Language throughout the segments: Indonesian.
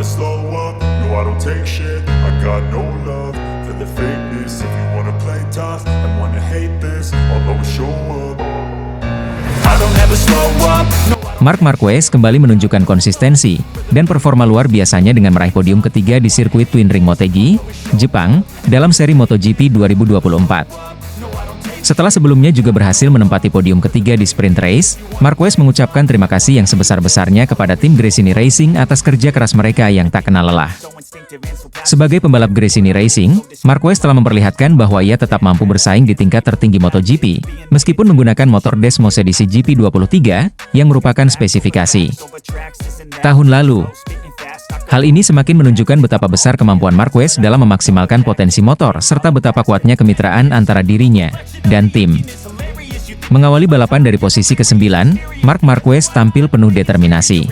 slow up, no I don't take shit. I got no love for the fakeness. If you wanna play tough and wanna hate this, I'll always show up. I don't ever slow up, no. Marc Marquez kembali menunjukkan konsistensi dan performa luar biasanya dengan meraih podium ketiga di sirkuit Twin Ring Motegi, Jepang, dalam seri MotoGP 2024. Setelah sebelumnya juga berhasil menempati podium ketiga di sprint race, Marquez mengucapkan terima kasih yang sebesar-besarnya kepada tim Gresini Racing atas kerja keras mereka yang tak kenal lelah. Sebagai pembalap Gresini Racing, Marquez telah memperlihatkan bahwa ia tetap mampu bersaing di tingkat tertinggi MotoGP, meskipun menggunakan motor Desmos edisi GP23, yang merupakan spesifikasi tahun lalu. Hal ini semakin menunjukkan betapa besar kemampuan Marquez dalam memaksimalkan potensi motor serta betapa kuatnya kemitraan antara dirinya dan tim. Mengawali balapan dari posisi ke-9, Marc Marquez tampil penuh determinasi.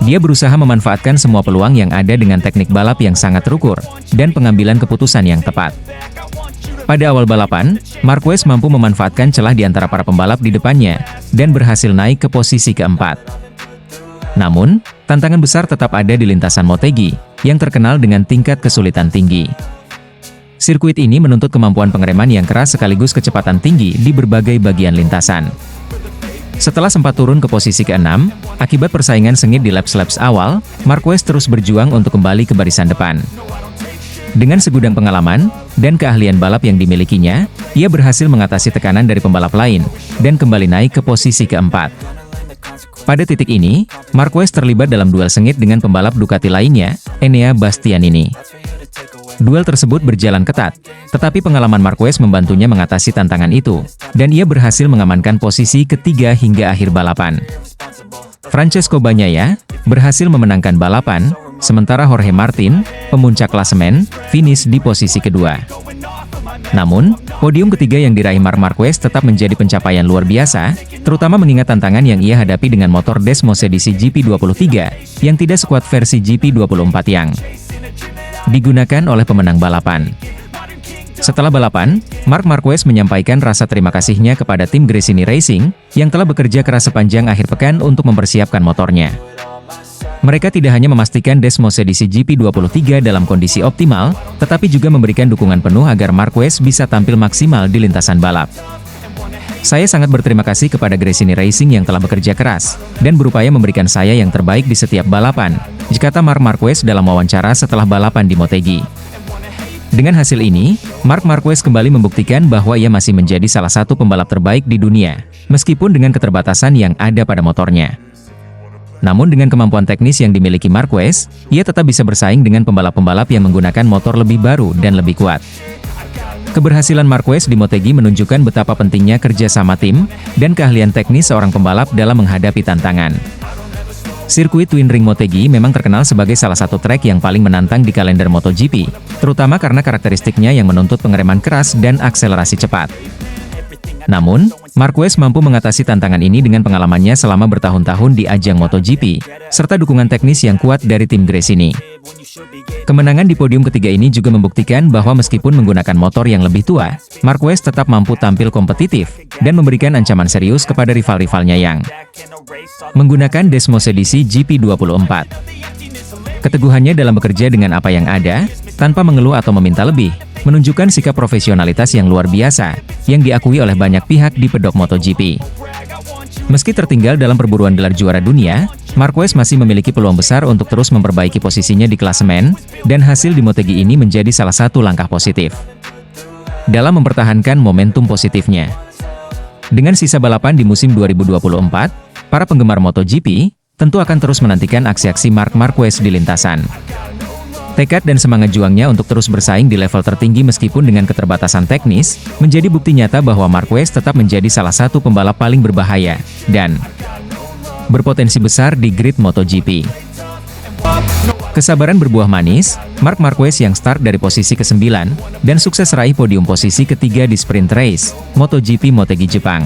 Dia berusaha memanfaatkan semua peluang yang ada dengan teknik balap yang sangat terukur dan pengambilan keputusan yang tepat. Pada awal balapan, Marquez mampu memanfaatkan celah di antara para pembalap di depannya dan berhasil naik ke posisi keempat. Namun, tantangan besar tetap ada di lintasan Motegi, yang terkenal dengan tingkat kesulitan tinggi. Sirkuit ini menuntut kemampuan pengereman yang keras sekaligus kecepatan tinggi di berbagai bagian lintasan. Setelah sempat turun ke posisi ke-6, akibat persaingan sengit di laps-laps awal, Marquez terus berjuang untuk kembali ke barisan depan. Dengan segudang pengalaman dan keahlian balap yang dimilikinya, ia berhasil mengatasi tekanan dari pembalap lain, dan kembali naik ke posisi keempat. Pada titik ini, Marquez terlibat dalam duel sengit dengan pembalap Ducati lainnya, Enea Bastianini. Duel tersebut berjalan ketat, tetapi pengalaman Marquez membantunya mengatasi tantangan itu, dan ia berhasil mengamankan posisi ketiga hingga akhir balapan. Francesco Bagnaia berhasil memenangkan balapan, sementara Jorge Martin, pemuncak klasemen, finish di posisi kedua. Namun, podium ketiga yang diraih Marc Marquez tetap menjadi pencapaian luar biasa, terutama mengingat tantangan yang ia hadapi dengan motor Desmos edisi GP23, yang tidak sekuat versi GP24 yang digunakan oleh pemenang balapan. Setelah balapan, Marc Marquez menyampaikan rasa terima kasihnya kepada tim Gresini Racing, yang telah bekerja keras sepanjang akhir pekan untuk mempersiapkan motornya. Mereka tidak hanya memastikan Desmos edisi GP23 dalam kondisi optimal, tetapi juga memberikan dukungan penuh agar Marquez bisa tampil maksimal di lintasan balap. Saya sangat berterima kasih kepada Gresini Racing yang telah bekerja keras, dan berupaya memberikan saya yang terbaik di setiap balapan, kata Marc Marquez dalam wawancara setelah balapan di Motegi. Dengan hasil ini, Marc Marquez kembali membuktikan bahwa ia masih menjadi salah satu pembalap terbaik di dunia, meskipun dengan keterbatasan yang ada pada motornya. Namun dengan kemampuan teknis yang dimiliki Marquez, ia tetap bisa bersaing dengan pembalap-pembalap yang menggunakan motor lebih baru dan lebih kuat. Keberhasilan Marquez di Motegi menunjukkan betapa pentingnya kerja sama tim, dan keahlian teknis seorang pembalap dalam menghadapi tantangan. Sirkuit Twin Ring Motegi memang terkenal sebagai salah satu trek yang paling menantang di kalender MotoGP, terutama karena karakteristiknya yang menuntut pengereman keras dan akselerasi cepat. Namun, Marquez mampu mengatasi tantangan ini dengan pengalamannya selama bertahun-tahun di ajang MotoGP, serta dukungan teknis yang kuat dari tim Gresini. Kemenangan di podium ketiga ini juga membuktikan bahwa meskipun menggunakan motor yang lebih tua, Marquez tetap mampu tampil kompetitif, dan memberikan ancaman serius kepada rival-rivalnya yang menggunakan Desmos edisi GP24. Keteguhannya dalam bekerja dengan apa yang ada, tanpa mengeluh atau meminta lebih, menunjukkan sikap profesionalitas yang luar biasa, yang diakui oleh banyak pihak di pedok MotoGP. Meski tertinggal dalam perburuan gelar juara dunia, Marquez masih memiliki peluang besar untuk terus memperbaiki posisinya di klasemen, dan hasil di Motegi ini menjadi salah satu langkah positif dalam mempertahankan momentum positifnya. Dengan sisa balapan di musim 2024, para penggemar MotoGP tentu akan terus menantikan aksi-aksi Marc Marquez di lintasan. Tekad dan semangat juangnya untuk terus bersaing di level tertinggi meskipun dengan keterbatasan teknis, menjadi bukti nyata bahwa Marquez tetap menjadi salah satu pembalap paling berbahaya, dan berpotensi besar di grid MotoGP. Kesabaran berbuah manis, Marc Marquez yang start dari posisi ke-9, dan sukses raih podium posisi ketiga di sprint race, MotoGP Motegi Jepang.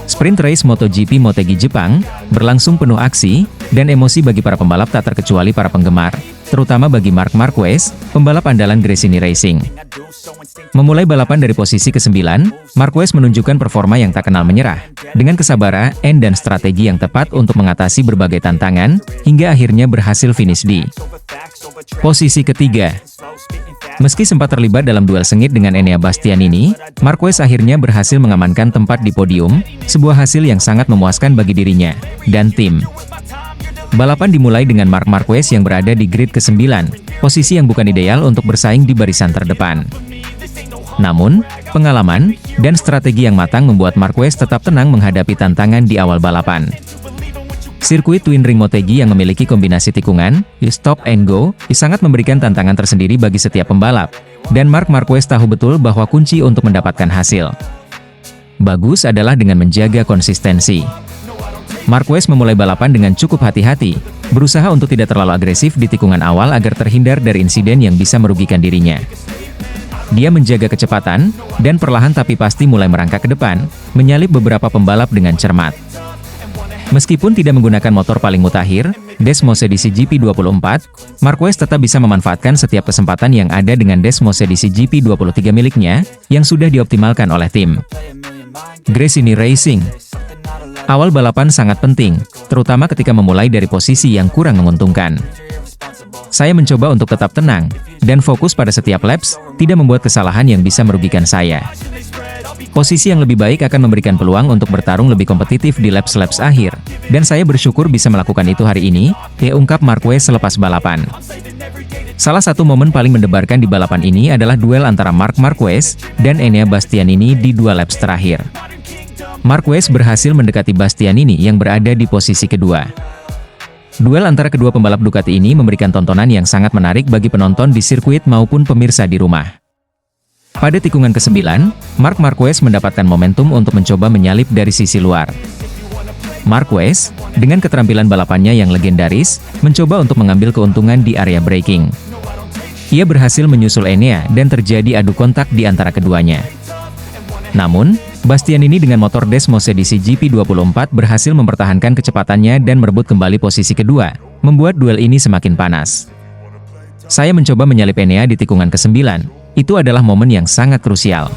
Sprint race MotoGP Motegi Jepang berlangsung penuh aksi dan emosi bagi para pembalap tak terkecuali para penggemar, terutama bagi Marc Marquez, pembalap andalan Gresini Racing. Memulai balapan dari posisi ke-9, Marquez menunjukkan performa yang tak kenal menyerah, dengan kesabaran dan strategi yang tepat untuk mengatasi berbagai tantangan, hingga akhirnya berhasil finish di posisi ketiga. Meski sempat terlibat dalam duel sengit dengan Enea Bastianini, Marquez akhirnya berhasil mengamankan tempat di podium, sebuah hasil yang sangat memuaskan bagi dirinya dan tim. Balapan dimulai dengan Marc Marquez yang berada di grid ke-9, posisi yang bukan ideal untuk bersaing di barisan terdepan. Namun, pengalaman dan strategi yang matang membuat Marquez tetap tenang menghadapi tantangan di awal balapan. Sirkuit Twin Ring Motegi yang memiliki kombinasi tikungan, stop and go, sangat memberikan tantangan tersendiri bagi setiap pembalap, dan Marc Marquez tahu betul bahwa kunci untuk mendapatkan hasil bagus adalah dengan menjaga konsistensi. Marquez memulai balapan dengan cukup hati-hati, berusaha untuk tidak terlalu agresif di tikungan awal agar terhindar dari insiden yang bisa merugikan dirinya. Dia menjaga kecepatan, dan perlahan tapi pasti mulai merangkak ke depan, menyalip beberapa pembalap dengan cermat. Meskipun tidak menggunakan motor paling mutakhir, Desmos edisi GP24, Marquez tetap bisa memanfaatkan setiap kesempatan yang ada dengan Desmos edisi GP23 miliknya, yang sudah dioptimalkan oleh tim Gresini Racing. Awal balapan sangat penting, terutama ketika memulai dari posisi yang kurang menguntungkan. Saya mencoba untuk tetap tenang, dan fokus pada setiap laps, tidak membuat kesalahan yang bisa merugikan saya. Posisi yang lebih baik akan memberikan peluang untuk bertarung lebih kompetitif di laps-laps akhir, dan saya bersyukur bisa melakukan itu hari ini, ungkap Marquez selepas balapan. Salah satu momen paling mendebarkan di balapan ini adalah duel antara Marc Marquez dan Enea Bastianini di 2 laps terakhir. Marquez berhasil mendekati Bastianini yang berada di posisi kedua. Duel antara kedua pembalap Ducati ini memberikan tontonan yang sangat menarik bagi penonton di sirkuit maupun pemirsa di rumah. Pada tikungan ke-9, Marc Marquez mendapatkan momentum untuk mencoba menyalip dari sisi luar. Marquez, dengan keterampilan balapannya yang legendaris, mencoba untuk mengambil keuntungan di area braking. Ia berhasil menyusul Enea dan terjadi adu kontak di antara keduanya. Namun, Bastianini dengan motor Desmos edisi GP24 berhasil mempertahankan kecepatannya dan merebut kembali posisi kedua, membuat duel ini semakin panas. Saya mencoba menyalip Enea di tikungan ke-9, itu adalah momen yang sangat krusial.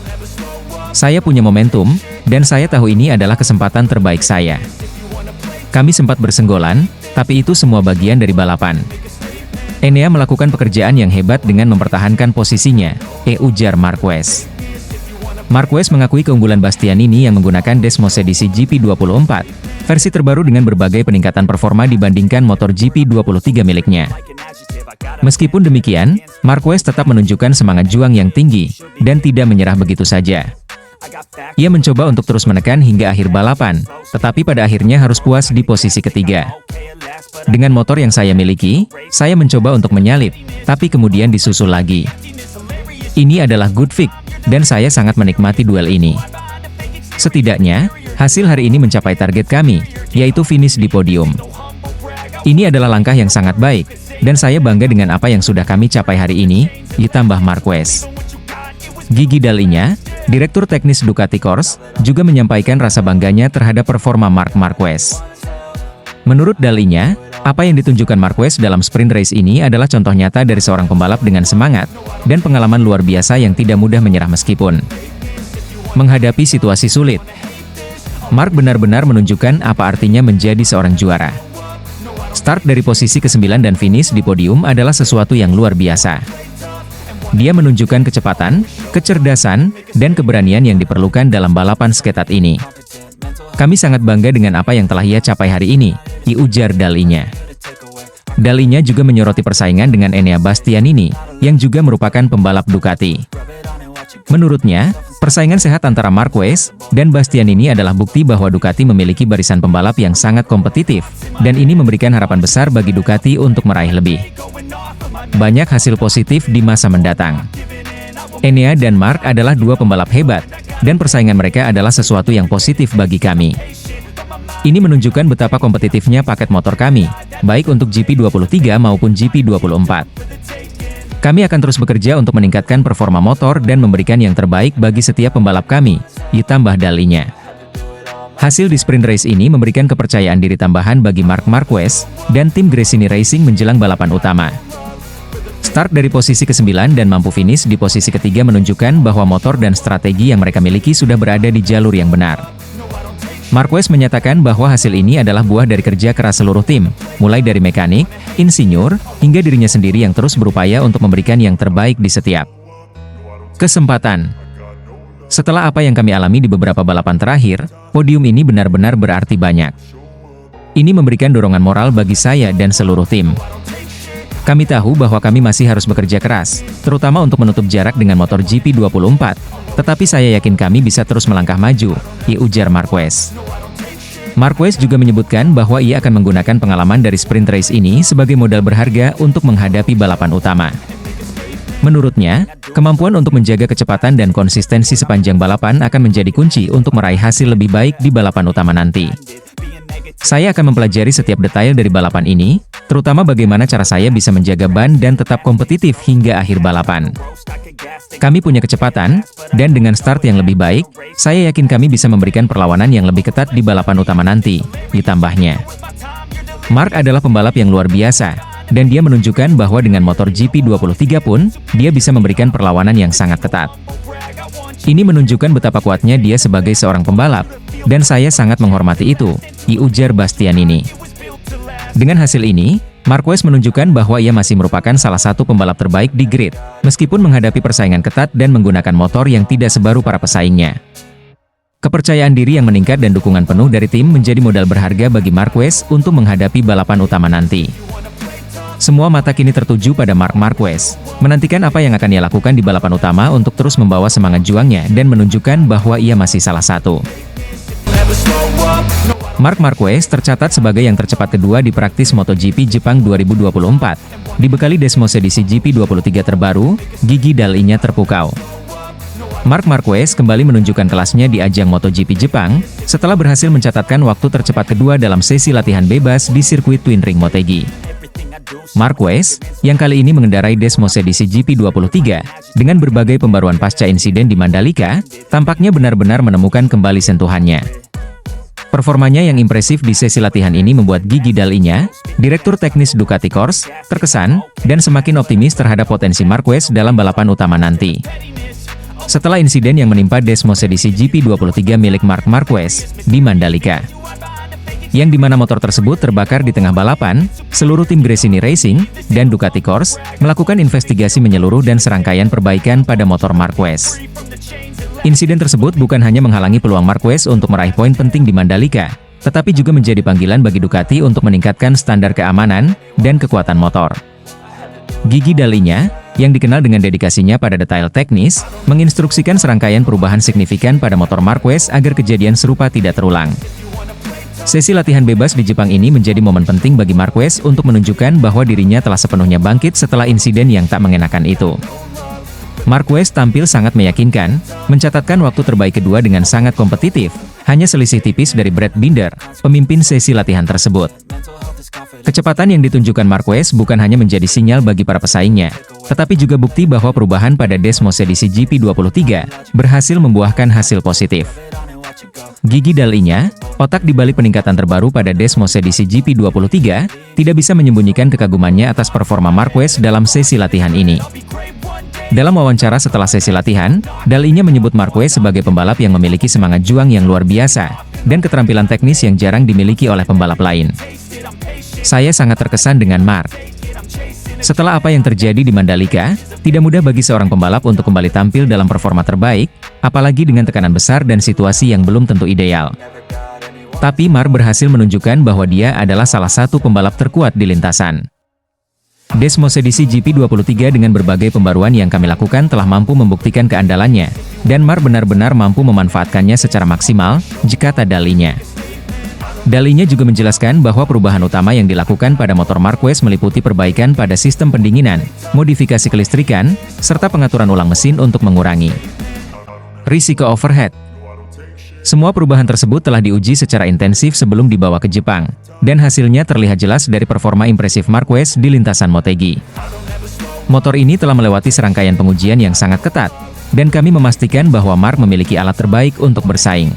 Saya punya momentum, dan saya tahu ini adalah kesempatan terbaik saya. Kami sempat bersenggolan, tapi itu semua bagian dari balapan. Enea melakukan pekerjaan yang hebat dengan mempertahankan posisinya, ujar Marquez. Marquez mengakui keunggulan Bastianini yang menggunakan Desmos edisi GP24, versi terbaru dengan berbagai peningkatan performa dibandingkan motor GP23 miliknya. Meskipun demikian, Marquez tetap menunjukkan semangat juang yang tinggi, dan tidak menyerah begitu saja. Ia mencoba untuk terus menekan hingga akhir balapan, tetapi pada akhirnya harus puas di posisi ketiga. Dengan motor yang saya miliki, saya mencoba untuk menyalip, tapi kemudian disusul lagi. Ini adalah good pick, dan saya sangat menikmati duel ini. Setidaknya, hasil hari ini mencapai target kami, yaitu finish di podium. Ini adalah langkah yang sangat baik, dan saya bangga dengan apa yang sudah kami capai hari ini, ditambah Marquez. Gigi Dalinya, Direktur Teknis Ducati Corse, juga menyampaikan rasa bangganya terhadap performa Marc Marquez. Menurut Dalinya, apa yang ditunjukkan Marquez dalam sprint race ini adalah contoh nyata dari seorang pembalap dengan semangat dan pengalaman luar biasa yang tidak mudah menyerah meskipun menghadapi situasi sulit. Marc benar-benar menunjukkan apa artinya menjadi seorang juara. Start dari posisi ke-9 dan finish di podium adalah sesuatu yang luar biasa. Dia menunjukkan kecepatan, kecerdasan, dan keberanian yang diperlukan dalam balapan sketat ini. Kami sangat bangga dengan apa yang telah ia capai hari ini, ujar Dalinya. Dalinya juga menyoroti persaingan dengan Enea Bastianini, yang juga merupakan pembalap Ducati. Menurutnya, persaingan sehat antara Marquez dan Bastianini adalah bukti bahwa Ducati memiliki barisan pembalap yang sangat kompetitif, dan ini memberikan harapan besar bagi Ducati untuk meraih lebih banyak hasil positif di masa mendatang. Enea dan Marc adalah dua pembalap hebat, dan persaingan mereka adalah sesuatu yang positif bagi kami. Ini menunjukkan betapa kompetitifnya paket motor kami, baik untuk GP23 maupun GP24. Kami akan terus bekerja untuk meningkatkan performa motor dan memberikan yang terbaik bagi setiap pembalap kami, ditambah Dalinya. Hasil di sprint race ini memberikan kepercayaan diri tambahan bagi Marc Marquez dan tim Gresini Racing menjelang balapan utama. Start dari posisi ke-9 dan mampu finish di posisi ketiga menunjukkan bahwa motor dan strategi yang mereka miliki sudah berada di jalur yang benar. Marquez menyatakan bahwa hasil ini adalah buah dari kerja keras seluruh tim, mulai dari mekanik, insinyur, hingga dirinya sendiri yang terus berupaya untuk memberikan yang terbaik di setiap kesempatan. Setelah apa yang kami alami di beberapa balapan terakhir, podium ini benar-benar berarti banyak. Ini memberikan dorongan moral bagi saya dan seluruh tim. Kami tahu bahwa kami masih harus bekerja keras, terutama untuk menutup jarak dengan motor GP24, tetapi saya yakin kami bisa terus melangkah maju, ujar Marquez. Marquez juga menyebutkan bahwa ia akan menggunakan pengalaman dari sprint race ini sebagai modal berharga untuk menghadapi balapan utama. Menurutnya, kemampuan untuk menjaga kecepatan dan konsistensi sepanjang balapan akan menjadi kunci untuk meraih hasil lebih baik di balapan utama nanti. Saya akan mempelajari setiap detail dari balapan ini, terutama bagaimana cara saya bisa menjaga ban dan tetap kompetitif hingga akhir balapan. Kami punya kecepatan, dan dengan start yang lebih baik, saya yakin kami bisa memberikan perlawanan yang lebih ketat di balapan utama nanti, ditambahnya. Mark adalah pembalap yang luar biasa, dan dia menunjukkan bahwa dengan motor GP23 pun, dia bisa memberikan perlawanan yang sangat ketat. Ini menunjukkan betapa kuatnya dia sebagai seorang pembalap, dan saya sangat menghormati itu, ujar Bastianini. Dengan hasil ini, Marquez menunjukkan bahwa ia masih merupakan salah satu pembalap terbaik di grid, meskipun menghadapi persaingan ketat dan menggunakan motor yang tidak sebaru para pesaingnya. Kepercayaan diri yang meningkat dan dukungan penuh dari tim menjadi modal berharga bagi Marquez untuk menghadapi balapan utama nanti. Semua mata kini tertuju pada Marc Marquez, menantikan apa yang akan ia lakukan di balapan utama untuk terus membawa semangat juangnya dan menunjukkan bahwa ia masih salah satu. Marc Marquez tercatat sebagai yang tercepat kedua di praktis MotoGP Jepang 2024, dibekali Desmos edisi GP23 terbaru, gigi dalinya terpukau. Marc Marquez kembali menunjukkan kelasnya di ajang MotoGP Jepang, setelah berhasil mencatatkan waktu tercepat kedua dalam sesi latihan bebas di sirkuit Twin Ring Motegi. Marquez, yang kali ini mengendarai Desmos edisi GP23, dengan berbagai pembaruan pasca insiden di Mandalika, tampaknya benar-benar menemukan kembali sentuhannya. Performanya yang impresif di sesi latihan ini membuat Gigi Dalinya, Direktur Teknis Ducati Corse, terkesan, dan semakin optimis terhadap potensi Marquez dalam balapan utama nanti. Setelah insiden yang menimpa Desmos edisi GP23 milik Marc Marquez, di Mandalika, yang dimana motor tersebut terbakar di tengah balapan, seluruh tim Gresini Racing, dan Ducati Corse, melakukan investigasi menyeluruh dan serangkaian perbaikan pada motor Marquez. Insiden tersebut bukan hanya menghalangi peluang Marquez untuk meraih poin penting di Mandalika, tetapi juga menjadi panggilan bagi Ducati untuk meningkatkan standar keamanan dan kekuatan motor. Gigi Dalinya, yang dikenal dengan dedikasinya pada detail teknis, menginstruksikan serangkaian perubahan signifikan pada motor Marquez agar kejadian serupa tidak terulang. Sesi latihan bebas di Jepang ini menjadi momen penting bagi Marquez untuk menunjukkan bahwa dirinya telah sepenuhnya bangkit setelah insiden yang tak mengenakan itu. Marquez tampil sangat meyakinkan, mencatatkan waktu terbaik kedua dengan sangat kompetitif, hanya selisih tipis dari Brad Binder, pemimpin sesi latihan tersebut. Kecepatan yang ditunjukkan Marquez bukan hanya menjadi sinyal bagi para pesaingnya, tetapi juga bukti bahwa perubahan pada Desmos edisi GP23 berhasil membuahkan hasil positif. Gigi Dalinya, otak di balik peningkatan terbaru pada Desmos edisi GP23, tidak bisa menyembunyikan kekagumannya atas performa Marquez dalam sesi latihan ini. Dalam wawancara setelah sesi latihan, Dalinya menyebut Marquez sebagai pembalap yang memiliki semangat juang yang luar biasa, dan keterampilan teknis yang jarang dimiliki oleh pembalap lain. Saya sangat terkesan dengan Marc. Setelah apa yang terjadi di Mandalika, tidak mudah bagi seorang pembalap untuk kembali tampil dalam performa terbaik, apalagi dengan tekanan besar dan situasi yang belum tentu ideal. Tapi Marc berhasil menunjukkan bahwa dia adalah salah satu pembalap terkuat di lintasan. Desmos edisi GP23 dengan berbagai pembaruan yang kami lakukan telah mampu membuktikan keandalannya, dan Marc benar-benar mampu memanfaatkannya secara maksimal, kata Dalinya. Dalinya juga menjelaskan bahwa perubahan utama yang dilakukan pada motor Marquez meliputi perbaikan pada sistem pendinginan, modifikasi kelistrikan, serta pengaturan ulang mesin untuk mengurangi risiko overheat. Semua perubahan tersebut telah diuji secara intensif sebelum dibawa ke Jepang, dan hasilnya terlihat jelas dari performa impresif Marquez di lintasan Motegi. Motor ini telah melewati serangkaian pengujian yang sangat ketat, dan kami memastikan bahwa Marc memiliki alat terbaik untuk bersaing.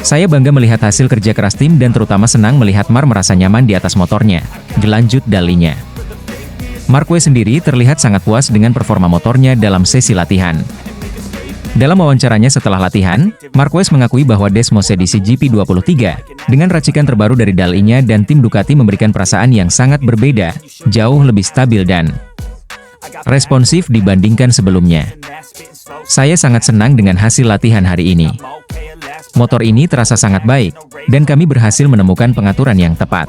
Saya bangga melihat hasil kerja keras tim dan terutama senang melihat Marc merasa nyaman di atas motornya, dilanjut Dalinya. Marquez sendiri terlihat sangat puas dengan performa motornya dalam sesi latihan. Dalam wawancaranya setelah latihan, Marquez mengakui bahwa Desmos edisi GP23, dengan racikan terbaru dari Dali-nya dan tim Ducati memberikan perasaan yang sangat berbeda, jauh lebih stabil dan responsif dibandingkan sebelumnya. Saya sangat senang dengan hasil latihan hari ini. Motor ini terasa sangat baik, dan kami berhasil menemukan pengaturan yang tepat.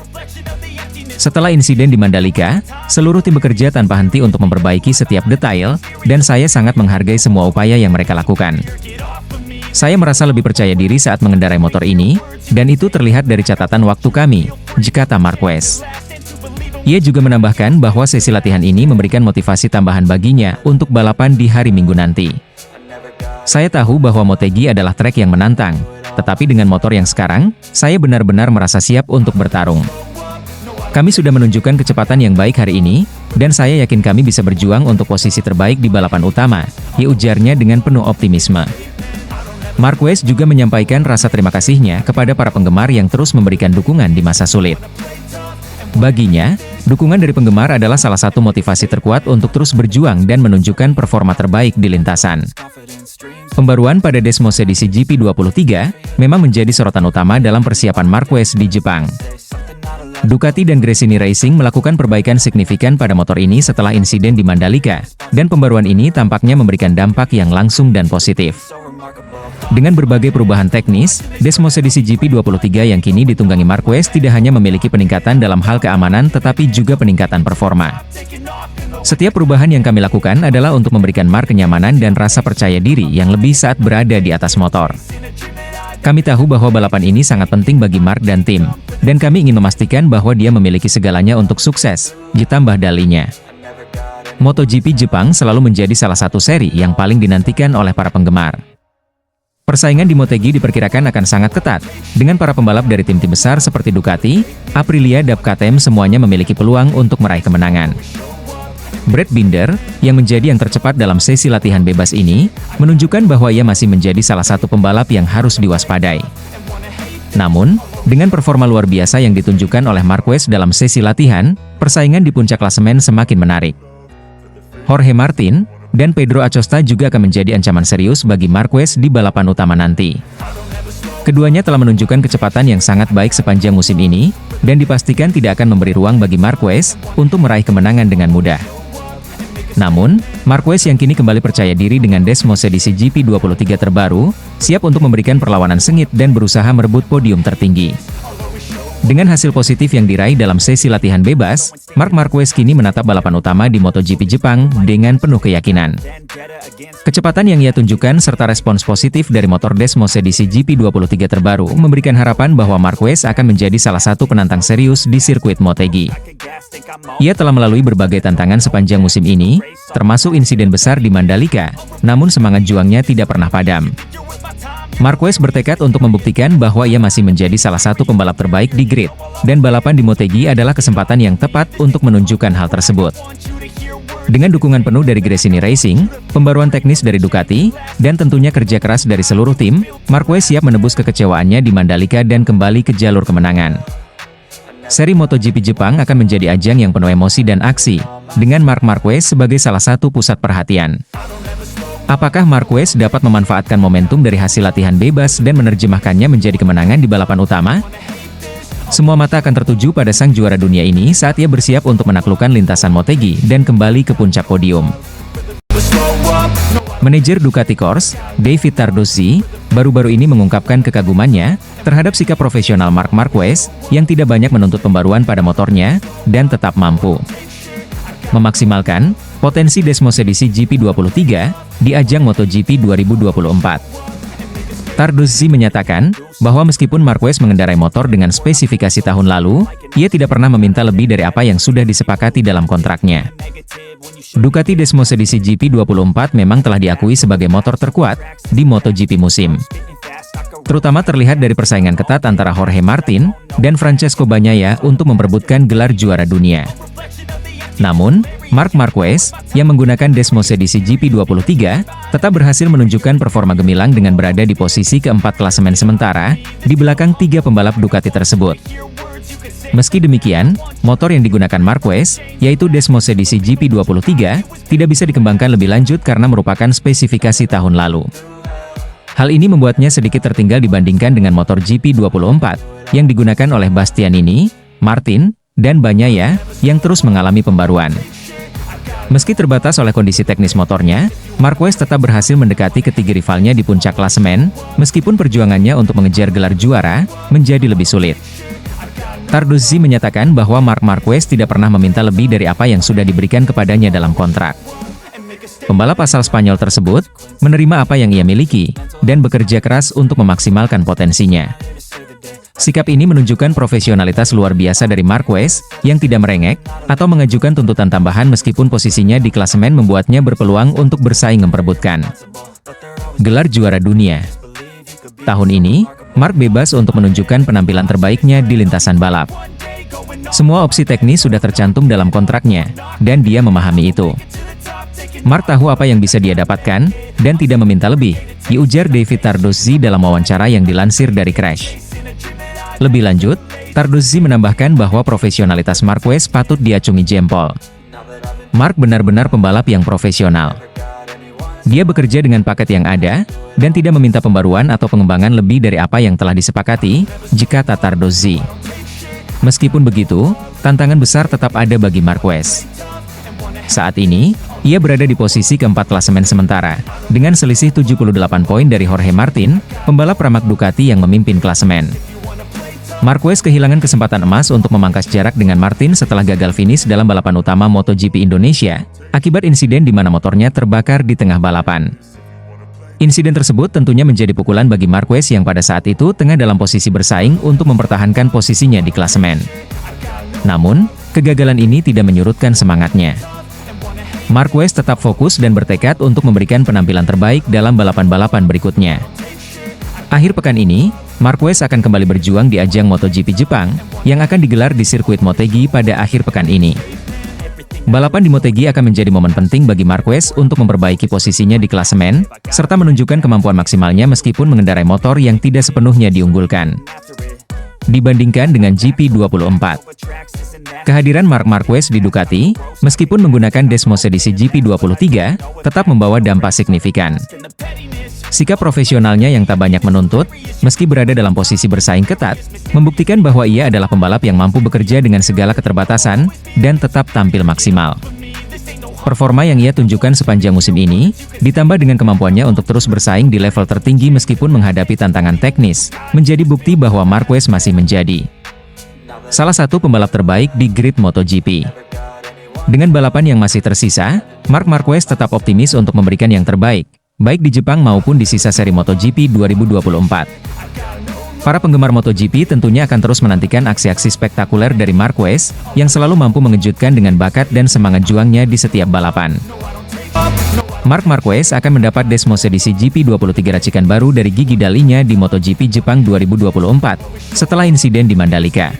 Setelah insiden di Mandalika, seluruh tim bekerja tanpa henti untuk memperbaiki setiap detail, dan saya sangat menghargai semua upaya yang mereka lakukan. Saya merasa lebih percaya diri saat mengendarai motor ini, dan itu terlihat dari catatan waktu kami, kata Marquez. Ia juga menambahkan bahwa sesi latihan ini memberikan motivasi tambahan baginya untuk balapan di hari Minggu nanti. Saya tahu bahwa Motegi adalah trek yang menantang, tetapi dengan motor yang sekarang, saya benar-benar merasa siap untuk bertarung. Kami sudah menunjukkan kecepatan yang baik hari ini, dan saya yakin kami bisa berjuang untuk posisi terbaik di balapan utama, ujarnya dengan penuh optimisme. Marquez juga menyampaikan rasa terima kasihnya kepada para penggemar yang terus memberikan dukungan di masa sulit. Baginya, dukungan dari penggemar adalah salah satu motivasi terkuat untuk terus berjuang dan menunjukkan performa terbaik di lintasan. Pembaruan pada Desmos edisi GP23 memang menjadi sorotan utama dalam persiapan Marquez di Jepang. Ducati dan Gresini Racing melakukan perbaikan signifikan pada motor ini setelah insiden di Mandalika, dan pembaruan ini tampaknya memberikan dampak yang langsung dan positif. Dengan berbagai perubahan teknis, Desmos edisi GP23 yang kini ditunggangi Marquez tidak hanya memiliki peningkatan dalam hal keamanan tetapi juga peningkatan performa. Setiap perubahan yang kami lakukan adalah untuk memberikan Mark kenyamanan dan rasa percaya diri yang lebih saat berada di atas motor. Kami tahu bahwa balapan ini sangat penting bagi Mark dan tim, dan kami ingin memastikan bahwa dia memiliki segalanya untuk sukses, ditambah Dali-nya. MotoGP Jepang selalu menjadi salah satu seri yang paling dinantikan oleh para penggemar. Persaingan di Motegi diperkirakan akan sangat ketat, dengan para pembalap dari tim-tim besar seperti Ducati, Aprilia dan KTM semuanya memiliki peluang untuk meraih kemenangan. Brad Binder, yang menjadi yang tercepat dalam sesi latihan bebas ini, menunjukkan bahwa ia masih menjadi salah satu pembalap yang harus diwaspadai. Namun, dengan performa luar biasa yang ditunjukkan oleh Marquez dalam sesi latihan, persaingan di puncak klasemen semakin menarik. Jorge Martin dan Pedro Acosta juga akan menjadi ancaman serius bagi Marquez di balapan utama nanti. Keduanya telah menunjukkan kecepatan yang sangat baik sepanjang musim ini, dan dipastikan tidak akan memberi ruang bagi Marquez untuk meraih kemenangan dengan mudah. Namun, Marquez yang kini kembali percaya diri dengan Desmos edisi GP23 terbaru, siap untuk memberikan perlawanan sengit dan berusaha merebut podium tertinggi. Dengan hasil positif yang diraih dalam sesi latihan bebas, Marc Marquez kini menatap balapan utama di MotoGP Jepang dengan penuh keyakinan. Kecepatan yang ia tunjukkan serta respons positif dari motor Desmos edisi GP23 terbaru memberikan harapan bahwa Marquez akan menjadi salah satu penantang serius di sirkuit Motegi. Ia telah melalui berbagai tantangan sepanjang musim ini, termasuk insiden besar di Mandalika, namun semangat juangnya tidak pernah padam. Marquez bertekad untuk membuktikan bahwa ia masih menjadi salah satu pembalap terbaik di grid, dan balapan di Motegi adalah kesempatan yang tepat untuk menunjukkan hal tersebut. Dengan dukungan penuh dari Gresini Racing, pembaruan teknis dari Ducati, dan tentunya kerja keras dari seluruh tim, Marquez siap menebus kekecewaannya di Mandalika dan kembali ke jalur kemenangan. Seri MotoGP Jepang akan menjadi ajang yang penuh emosi dan aksi, dengan Marc Marquez sebagai salah satu pusat perhatian. Apakah Marquez dapat memanfaatkan momentum dari hasil latihan bebas dan menerjemahkannya menjadi kemenangan di balapan utama? Semua mata akan tertuju pada sang juara dunia ini saat ia bersiap untuk menaklukkan lintasan Motegi dan kembali ke puncak podium. Manajer Ducati Corse, David Tardozzi, baru-baru ini mengungkapkan kekagumannya terhadap sikap profesional Marc Marquez yang tidak banyak menuntut pembaruan pada motornya dan tetap mampu memaksimalkan potensi Desmos edisi GP23 di ajang MotoGP 2024. Tardozzi menyatakan bahwa meskipun Marquez mengendarai motor dengan spesifikasi tahun lalu, ia tidak pernah meminta lebih dari apa yang sudah disepakati dalam kontraknya. Ducati Desmos edisi GP24 memang telah diakui sebagai motor terkuat di MotoGP musim. Terutama terlihat dari persaingan ketat antara Jorge Martin dan Francesco Bagnaia untuk memperebutkan gelar juara dunia. Namun, Marc Marquez, yang menggunakan Desmos edisi GP23, tetap berhasil menunjukkan performa gemilang dengan berada di posisi keempat klasemen sementara, di belakang tiga pembalap Ducati tersebut. Meski demikian, motor yang digunakan Marquez, yaitu Desmos edisi GP23, tidak bisa dikembangkan lebih lanjut karena merupakan spesifikasi tahun lalu. Hal ini membuatnya sedikit tertinggal dibandingkan dengan motor GP24, yang digunakan oleh Bastianini, Martin, dan Bagnaia, yang terus mengalami pembaruan. Meski terbatas oleh kondisi teknis motornya, Marquez tetap berhasil mendekati ketiga rivalnya di puncak klasemen, meskipun perjuangannya untuk mengejar gelar juara menjadi lebih sulit. Tardozzi menyatakan bahwa Marc Marquez tidak pernah meminta lebih dari apa yang sudah diberikan kepadanya dalam kontrak. Pembalap asal Spanyol tersebut menerima apa yang ia miliki dan bekerja keras untuk memaksimalkan potensinya. Sikap ini menunjukkan profesionalitas luar biasa dari Marquez, yang tidak merengek, atau mengajukan tuntutan tambahan meskipun posisinya di klasemen membuatnya berpeluang untuk bersaing memperebutkan gelar juara dunia. Tahun ini, Marc bebas untuk menunjukkan penampilan terbaiknya di lintasan balap. Semua opsi teknis sudah tercantum dalam kontraknya, dan dia memahami itu. Marc tahu apa yang bisa dia dapatkan, dan tidak meminta lebih, diujar David Tardozzi dalam wawancara yang dilansir dari Crash. Lebih lanjut, Tardozzi menambahkan bahwa profesionalitas Marquez patut diacungi jempol. Marc benar-benar pembalap yang profesional. Dia bekerja dengan paket yang ada, dan tidak meminta pembaruan atau pengembangan lebih dari apa yang telah disepakati, kata Tardozzi. Meskipun begitu, tantangan besar tetap ada bagi Marquez. Saat ini, ia berada di posisi keempat klasemen sementara, dengan selisih 78 poin dari Jorge Martin, pembalap Pramac Ducati yang memimpin klasemen. Marquez kehilangan kesempatan emas untuk memangkas jarak dengan Martin setelah gagal finish dalam balapan utama MotoGP Indonesia, akibat insiden di mana motornya terbakar di tengah balapan. Insiden tersebut tentunya menjadi pukulan bagi Marquez yang pada saat itu tengah dalam posisi bersaing untuk mempertahankan posisinya di klasemen. Namun, kegagalan ini tidak menyurutkan semangatnya. Marquez tetap fokus dan bertekad untuk memberikan penampilan terbaik dalam balapan-balapan berikutnya. Akhir pekan ini, Marquez akan kembali berjuang di ajang MotoGP Jepang, yang akan digelar di sirkuit Motegi pada akhir pekan ini. Balapan di Motegi akan menjadi momen penting bagi Marquez untuk memperbaiki posisinya di klasemen, serta menunjukkan kemampuan maksimalnya meskipun mengendarai motor yang tidak sepenuhnya diunggulkan dibandingkan dengan GP24. Kehadiran Marc Marquez di Ducati, meskipun menggunakan Desmos edisi GP23, tetap membawa dampak signifikan. Sikap profesionalnya yang tak banyak menuntut, meski berada dalam posisi bersaing ketat, membuktikan bahwa ia adalah pembalap yang mampu bekerja dengan segala keterbatasan, dan tetap tampil maksimal. Performa yang ia tunjukkan sepanjang musim ini, ditambah dengan kemampuannya untuk terus bersaing di level tertinggi meskipun menghadapi tantangan teknis, menjadi bukti bahwa Marquez masih menjadi salah satu pembalap terbaik di grid MotoGP. Dengan balapan yang masih tersisa, Marc Marquez tetap optimis untuk memberikan yang terbaik, baik di Jepang maupun di sisa seri MotoGP 2024. Para penggemar MotoGP tentunya akan terus menantikan aksi-aksi spektakuler dari Marquez, yang selalu mampu mengejutkan dengan bakat dan semangat juangnya di setiap balapan. Marc Marquez akan mendapat Desmos edisi GP23 racikan baru dari gigi dalinya di MotoGP Jepang 2024, setelah insiden di Mandalika.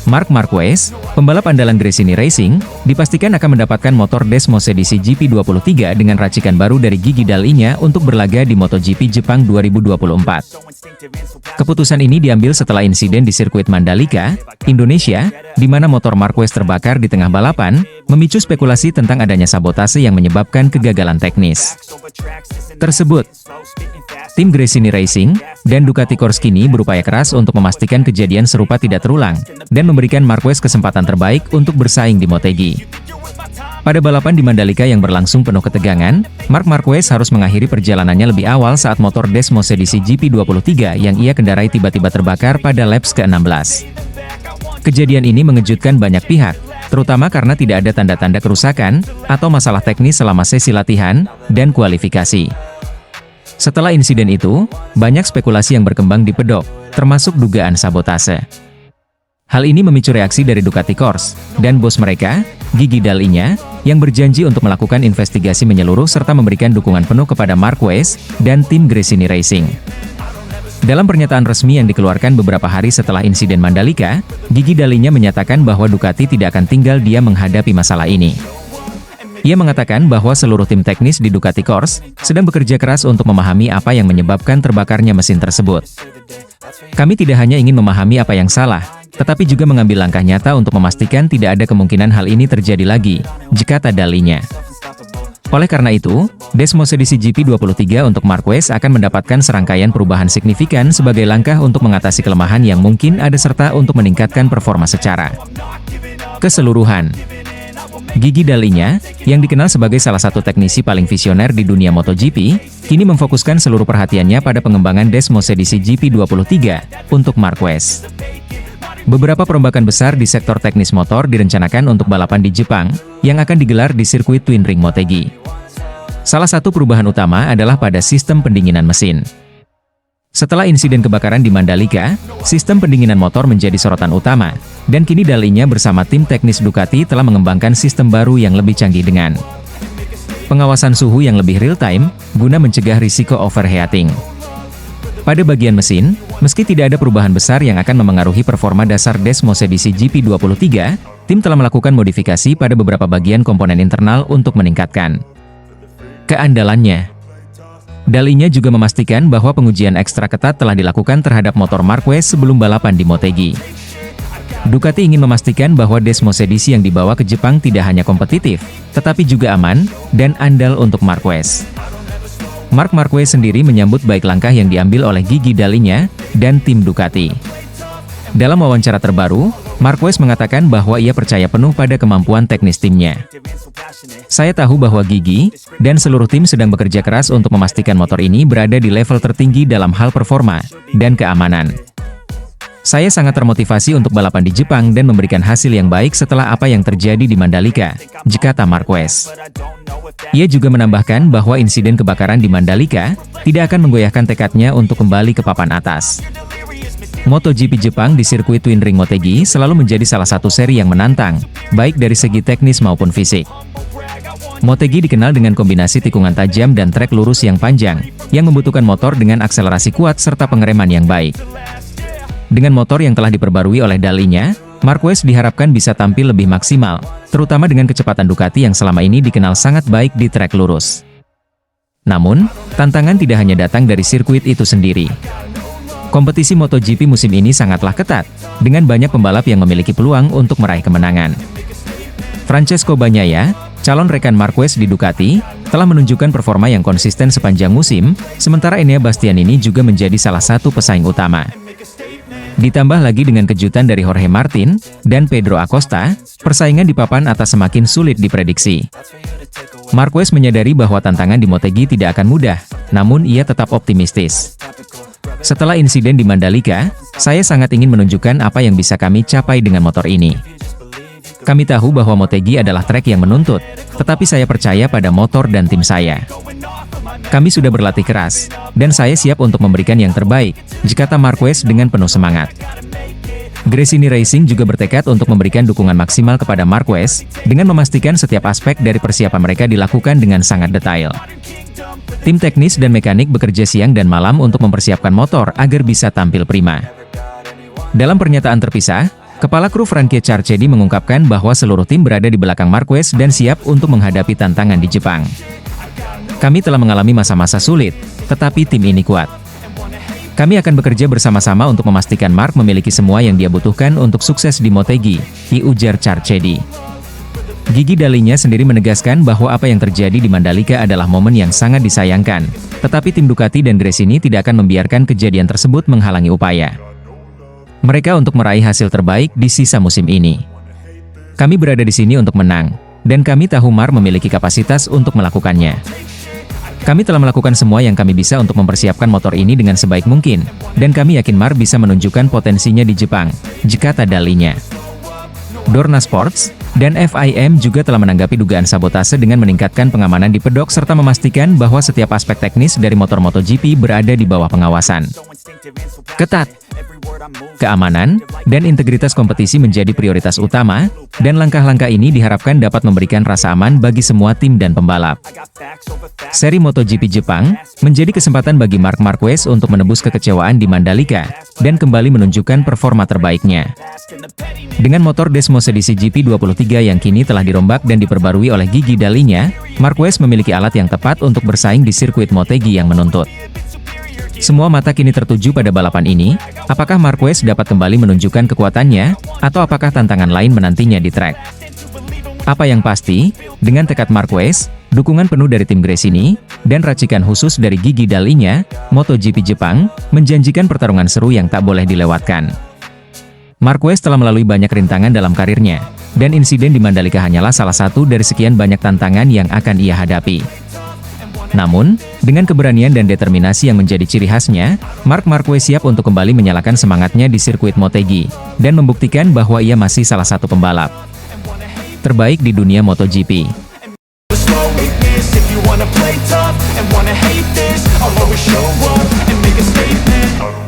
Marc Marquez, pembalap andalan Gresini Racing, dipastikan akan mendapatkan motor Desmos edisi GP23 dengan racikan baru dari gigi dalinya untuk berlaga di MotoGP Jepang 2024. Keputusan ini diambil setelah insiden di sirkuit Mandalika, Indonesia, di mana motor Marquez terbakar di tengah balapan, memicu spekulasi tentang adanya sabotase yang menyebabkan kegagalan teknis tersebut. Tim Gresini Racing dan Ducati Corskini berupaya keras untuk memastikan kejadian serupa tidak terulang, dan memberikan Marquez kesempatan terbaik untuk bersaing di Motegi. Pada balapan di Mandalika yang berlangsung penuh ketegangan, Marc Marquez harus mengakhiri perjalanannya lebih awal saat motor Desmos edisi GP23 yang ia kendarai tiba-tiba terbakar pada laps ke-16. Kejadian ini mengejutkan banyak pihak, terutama karena tidak ada tanda-tanda kerusakan atau masalah teknis selama sesi latihan dan kualifikasi. Setelah insiden itu, banyak spekulasi yang berkembang di pedok, termasuk dugaan sabotase. Hal ini memicu reaksi dari Ducati Corse dan bos mereka, Gigi Dalinya, yang berjanji untuk melakukan investigasi menyeluruh serta memberikan dukungan penuh kepada Marquez dan tim Gresini Racing. Dalam pernyataan resmi yang dikeluarkan beberapa hari setelah insiden Mandalika, Gigi Dalinya menyatakan bahwa Ducati tidak akan tinggal diam menghadapi masalah ini. Ia mengatakan bahwa seluruh tim teknis di Ducati Corse sedang bekerja keras untuk memahami apa yang menyebabkan terbakarnya mesin tersebut. Kami tidak hanya ingin memahami apa yang salah, tetapi juga mengambil langkah nyata untuk memastikan tidak ada kemungkinan hal ini terjadi lagi, jika dalinya. Oleh karena itu, Desmos edisi GP23 untuk Marquez akan mendapatkan serangkaian perubahan signifikan sebagai langkah untuk mengatasi kelemahan yang mungkin ada serta untuk meningkatkan performa secara keseluruhan. Gigi Dalinya, yang dikenal sebagai salah satu teknisi paling visioner di dunia MotoGP, kini memfokuskan seluruh perhatiannya pada pengembangan Desmos edisi GP23 untuk Marquez. Beberapa perombakan besar di sektor teknis motor direncanakan untuk balapan di Jepang, yang akan digelar di sirkuit Twin Ring Motegi. Salah satu perubahan utama adalah pada sistem pendinginan mesin. Setelah insiden kebakaran di Mandalika, sistem pendinginan motor menjadi sorotan utama, dan kini Dalinya bersama tim teknis Ducati telah mengembangkan sistem baru yang lebih canggih dengan pengawasan suhu yang lebih real-time, guna mencegah risiko overheating. Pada bagian mesin, meski tidak ada perubahan besar yang akan memengaruhi performa dasar Desmos edisi GP23, tim telah melakukan modifikasi pada beberapa bagian komponen internal untuk meningkatkan keandalannya. Dalinya juga memastikan bahwa pengujian ekstra ketat telah dilakukan terhadap motor Marquez sebelum balapan di Motegi. Ducati ingin memastikan bahwa Desmos edisi yang dibawa ke Jepang tidak hanya kompetitif, tetapi juga aman dan andal untuk Marquez. Marc Marquez sendiri menyambut baik langkah yang diambil oleh Gigi Dalinya dan tim Ducati. Dalam wawancara terbaru, Marquez mengatakan bahwa ia percaya penuh pada kemampuan teknis timnya. Saya tahu bahwa Gigi dan seluruh tim sedang bekerja keras untuk memastikan motor ini berada di level tertinggi dalam hal performa dan keamanan. Saya sangat termotivasi untuk balapan di Jepang dan memberikan hasil yang baik setelah apa yang terjadi di Mandalika, kata Marquez. Ia juga menambahkan bahwa insiden kebakaran di Mandalika tidak akan menggoyahkan tekadnya untuk kembali ke papan atas. MotoGP Jepang di sirkuit Twin Ring Motegi selalu menjadi salah satu seri yang menantang, baik dari segi teknis maupun fisik. Motegi dikenal dengan kombinasi tikungan tajam dan trek lurus yang panjang, yang membutuhkan motor dengan akselerasi kuat serta pengereman yang baik. Dengan motor yang telah diperbarui oleh Dalinya, Marquez diharapkan bisa tampil lebih maksimal, terutama dengan kecepatan Ducati yang selama ini dikenal sangat baik di trek lurus. Namun, tantangan tidak hanya datang dari sirkuit itu sendiri. Kompetisi MotoGP musim ini sangatlah ketat, dengan banyak pembalap yang memiliki peluang untuk meraih kemenangan. Francesco Bagnaia, calon rekan Marquez di Ducati, telah menunjukkan performa yang konsisten sepanjang musim, sementara Enea Bastianini juga menjadi salah satu pesaing utama. Ditambah lagi dengan kejutan dari Jorge Martin dan Pedro Acosta, persaingan di papan atas semakin sulit diprediksi. Marquez menyadari bahwa tantangan di Motegi tidak akan mudah, namun ia tetap optimistis. Setelah insiden di Mandalika, saya sangat ingin menunjukkan apa yang bisa kami capai dengan motor ini. Kami tahu bahwa Motegi adalah trek yang menuntut, tetapi saya percaya pada motor dan tim saya. Kami sudah berlatih keras, dan saya siap untuk memberikan yang terbaik, kata Marquez dengan penuh semangat. Gresini Racing juga bertekad untuk memberikan dukungan maksimal kepada Marquez, dengan memastikan setiap aspek dari persiapan mereka dilakukan dengan sangat detail. Tim teknis dan mekanik bekerja siang dan malam untuk mempersiapkan motor agar bisa tampil prima. Dalam pernyataan terpisah, Kepala kru Frankie Carchedi mengungkapkan bahwa seluruh tim berada di belakang Marquez dan siap untuk menghadapi tantangan di Jepang. Kami telah mengalami masa-masa sulit, tetapi tim ini kuat. Kami akan bekerja bersama-sama untuk memastikan Marc memiliki semua yang dia butuhkan untuk sukses di Motegi, ujar Carchedi. Gigi Dalinya sendiri menegaskan bahwa apa yang terjadi di Mandalika adalah momen yang sangat disayangkan, tetapi tim Ducati dan Gresini tidak akan membiarkan kejadian tersebut menghalangi upaya mereka untuk meraih hasil terbaik di sisa musim ini. Kami berada di sini untuk menang, dan kami tahu Marc memiliki kapasitas untuk melakukannya. Kami telah melakukan semua yang kami bisa untuk mempersiapkan motor ini dengan sebaik mungkin, dan kami yakin Marc bisa menunjukkan potensinya di Jepang, kata Dalinya. Dorna Sports dan FIM juga telah menanggapi dugaan sabotase dengan meningkatkan pengamanan di pedok serta memastikan bahwa setiap aspek teknis dari motor MotoGP berada di bawah pengawasan ketat. Keamanan dan integritas kompetisi menjadi prioritas utama, dan langkah-langkah ini diharapkan dapat memberikan rasa aman bagi semua tim dan pembalap. Seri MotoGP Jepang menjadi kesempatan bagi Marc Marquez untuk menebus kekecewaan di Mandalika dan kembali menunjukkan performa terbaiknya. Dengan motor Desmos edisi GP23 yang kini telah dirombak dan diperbarui oleh Gigi Dalinya, Marquez memiliki alat yang tepat untuk bersaing di sirkuit Motegi yang menuntut. Semua mata kini tertuju pada balapan ini, apakah Marquez dapat kembali menunjukkan kekuatannya, atau apakah tantangan lain menantinya di trek. Apa yang pasti, dengan tekad Marquez, dukungan penuh dari tim Gresini, dan racikan khusus dari Gigi Dalinya, MotoGP Jepang, menjanjikan pertarungan seru yang tak boleh dilewatkan. Marquez telah melalui banyak rintangan dalam karirnya, dan insiden di Mandalika hanyalah salah satu dari sekian banyak tantangan yang akan ia hadapi. Namun, dengan keberanian dan determinasi yang menjadi ciri khasnya, Marc Marquez siap untuk kembali menyalakan semangatnya di sirkuit Motegi, dan membuktikan bahwa ia masih salah satu pembalap terbaik di dunia MotoGP. If you wanna play tough and wanna hate this, I'll always show up and make a statement.